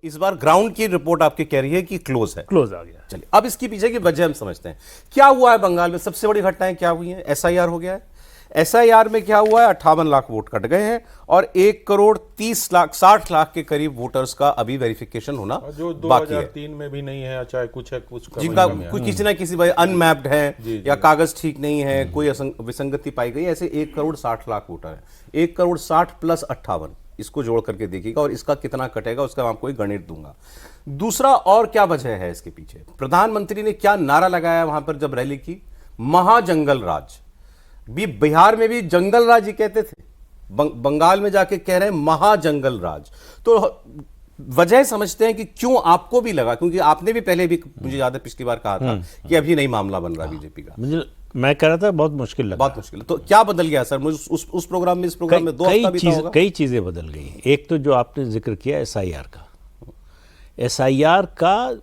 इस बार ग्राउंड की रिपोर्ट आपकी कह रही है कि क्लोज है, क्लोज आ गया। चलिए अब इसके पीछे की वजह हम समझते हैं। क्या हुआ है बंगाल में? सबसे बड़ी घटनाएं क्या हुई हैं? एसआईआर हो गया है। एसआईआर में क्या हुआ है? 58 लाख वोट कट गए हैं और 1 करोड़ 30 लाख 60 लाख के करीब वोटर्स का अभी वेरिफिकेशन होना जो बाकी है, 2003 में भी नहीं है, चाहे कुछ है, कुछ का जिनका महीना में कोई किसी ना किसी वजह अनमैप्ड है जी, या जी। कागज ठीक नहीं है, कोई विसंगति पाई गई, ऐसे 1 करोड़ 60 लाख वोटर है। 1 करोड़ 60 प्लस 58 इसको जोड़ करके देखिएगा और इसका कितना कटेगा उसका मैं आपको एक गणित दूंगा। दूसरा, और क्या वजह है इसके पीछे? प्रधानमंत्री ने क्या नारा लगाया वहां पर जब रैली की? महाजंगल राज। भी बिहार में भी जंगल राज ही कहते थे, बंगाल में जाके कह रहे हैं महाजंगल राज। तो वजह समझते हैं कि क्यों आपको भी लगा, क्योंकि आपने भी पहले भी मुझे याद है पिछली बार कहा था कि अभी नहीं मामला बन रहा बीजेपी का। मैं कह रहा था बहुत मुश्किल लगा। बहुत मुश्किल है। तो क्या बदल गया सर? मुझे उस प्रोग्राम में, इस प्रोग्राम में 2 हफ्ता बीता होगा। कई चीजें बदल गई। एक तो जो आपने जिक्र किया एसआईआर का, एसआईआर का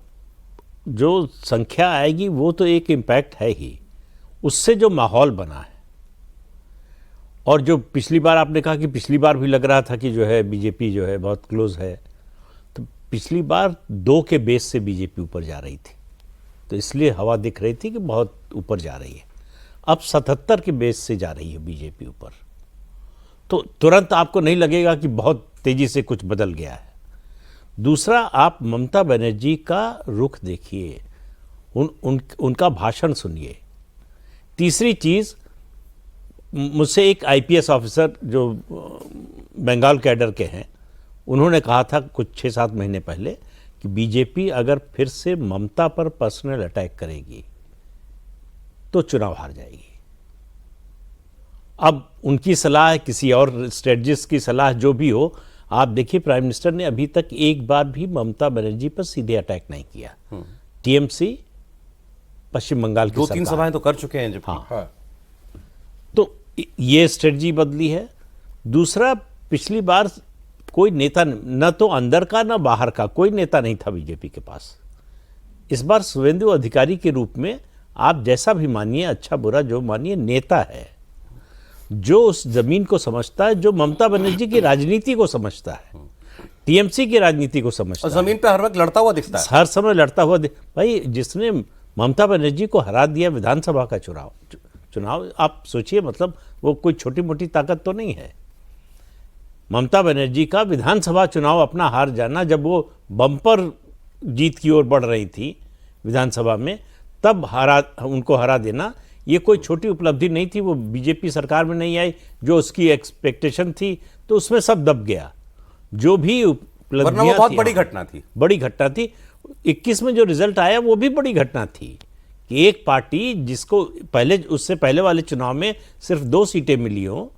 जो संख्या आएगी वो तो एक इम्पैक्ट है ही, उससे जो माहौल बना है। और जो पिछली बार आपने कहा कि पिछली बार भी लग रहा था कि जो है बीजेपी जो है बहुत क्लोज है, तो पिछली बार 2 के बेस से बीजेपी ऊपर जा रही थी, तो इसलिए हवा दिख रही थी कि बहुत ऊपर जा रही है। अब 77 के बेस से जा रही है बीजेपी ऊपर, तो तुरंत आपको नहीं लगेगा कि बहुत तेजी से कुछ बदल गया है। दूसरा, आप ममता बनर्जी का रुख देखिए, उनका भाषण सुनिए। तीसरी चीज, मुझसे एक आईपीएस ऑफिसर जो बंगाल कैडर के हैं, उन्होंने कहा था कुछ 6-7 महीने पहले कि बीजेपी अगर फिर से ममता पर पर्सनल अटैक करेगी तो चुनाव हार जाएगी। अब उनकी सलाह है, किसी और स्ट्रेटजिस्ट की सलाह जो भी हो, आप देखिए प्राइम मिनिस्टर ने अभी तक एक बार भी ममता बनर्जी पर सीधे अटैक नहीं किया। टीएमसी पश्चिम बंगाल की 2-3 सभाएं तो कर चुके हैं जब। हाँ। तो ये स्ट्रेटजी बदली है। दूसरा, पिछली बार कोई नेता न तो अंदर का न बाहर का कोई नेता नहीं था बीजेपी के पास। इस बार शुभेंदु अधिकारी के रूप में आप जैसा भी मानिए, अच्छा बुरा जो मानिए, नेता है जो उस जमीन को समझता है, जो ममता बनर्जी की राजनीति को समझता है, टीएमसी की राजनीति को समझता और है, जमीन पे हर वक्त लड़ता हुआ दिखता है, हर समय लड़ता हुआ भाई, जिसने ममता बनर्जी को हरा दिया विधानसभा का चुनाव, आप सोचिए, मतलब वो कोई छोटी मोटी ताकत तो नहीं है। ममता बनर्जी का विधानसभा चुनाव अपना हार जाना, जब वो बम्पर जीत की ओर बढ़ रही थी विधानसभा में, तब उनको हरा देना, ये कोई छोटी उपलब्धि नहीं थी। वो बीजेपी सरकार में नहीं आई, जो उसकी एक्सपेक्टेशन थी, तो उसमें सब दब गया। जो भी उपलब्धियां बहुत थी, बड़ी घटना थी, बड़ी घटना थी। 21 में जो रिजल्ट आया वो भी बड़ी घटना थी कि एक पार्टी जिसको उससे पहले वाले चुनाव में सिर्फ 2 सीटें मिली हो,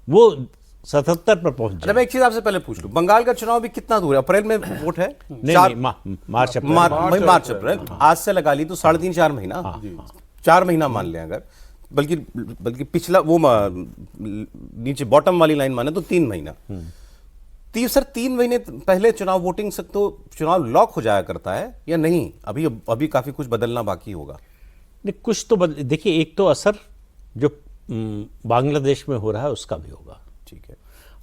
वो 77 पर पहुंच अरे जाए। मैं एक चीज आपसे पहले पूछ लूं, बंगाल का चुनाव भी कितना दूर है? अप्रैल में वोट है? नहीं, मार्च अप्रैल, आज से लगा ली तो 3.5-4 महीना, 4 महीना मान लें अगर, बल्कि पिछला वो नीचे बॉटम वाली लाइन माने तो 3 महीना। सर 3 महीने पहले चुनाव वोटिंग से तो चुनाव लॉक हो जाया करता है या नहीं? अभी काफी कुछ बदलना बाकी होगा। नहीं, कुछ तो देखिए, एक तो असर जो बांग्लादेश में हो रहा है उसका भी होगा, ठीक है,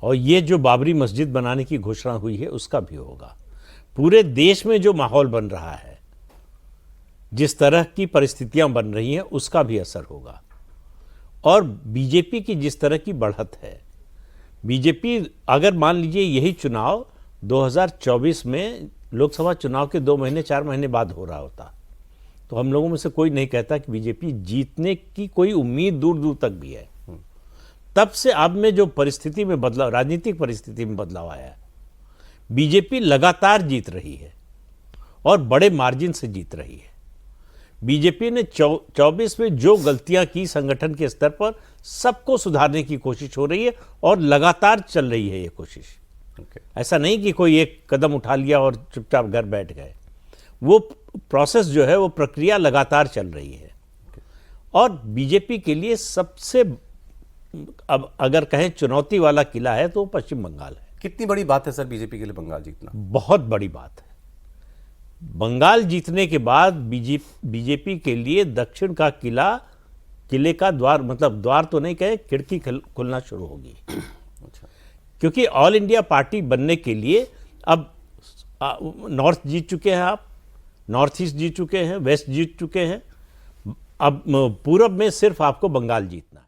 और ये जो बाबरी मस्जिद बनाने की घोषणा हुई है उसका भी होगा। पूरे देश में जो माहौल बन रहा है, जिस तरह की परिस्थितियां बन रही हैं, उसका भी असर होगा। और बीजेपी की जिस तरह की बढ़त है, बीजेपी अगर मान लीजिए यही चुनाव 2024 में लोकसभा चुनाव के 2 महीने 4 महीने बाद हो रहा होता, तो हम लोगों में से कोई नहीं कहता कि बीजेपी जीतने की कोई उम्मीद दूर दूर तक भी है। तब से अब में जो परिस्थिति में बदलाव, राजनीतिक परिस्थिति में बदलाव आया है, बीजेपी लगातार जीत रही है और बड़े मार्जिन से जीत रही है। बीजेपी ने 24 में जो गलतियां की संगठन के स्तर पर, सबको सुधारने की कोशिश हो रही है और लगातार चल रही है ये कोशिश। ऐसा नहीं कि कोई एक कदम उठा लिया और चुपचाप घर बैठ गए। वो प्रोसेस जो है, वो प्रक्रिया लगातार चल रही है। और बीजेपी के लिए सबसे, अब अगर कहें चुनौती वाला किला है तो पश्चिम बंगाल है। कितनी बड़ी बात है सर बीजेपी के लिए बंगाल जीतना? बहुत बड़ी बात है। बंगाल जीतने के बाद बीजेपी के लिए दक्षिण का किले का द्वार, मतलब द्वार तो नहीं कहे, खिड़की खुलना शुरू होगी। क्योंकि ऑल इंडिया पार्टी बनने के लिए अब नॉर्थ जीत चुके हैं आप, नॉर्थ ईस्ट जीत चुके हैं, वेस्ट जीत चुके हैं, अब पूरब में सिर्फ आपको बंगाल जीतना है।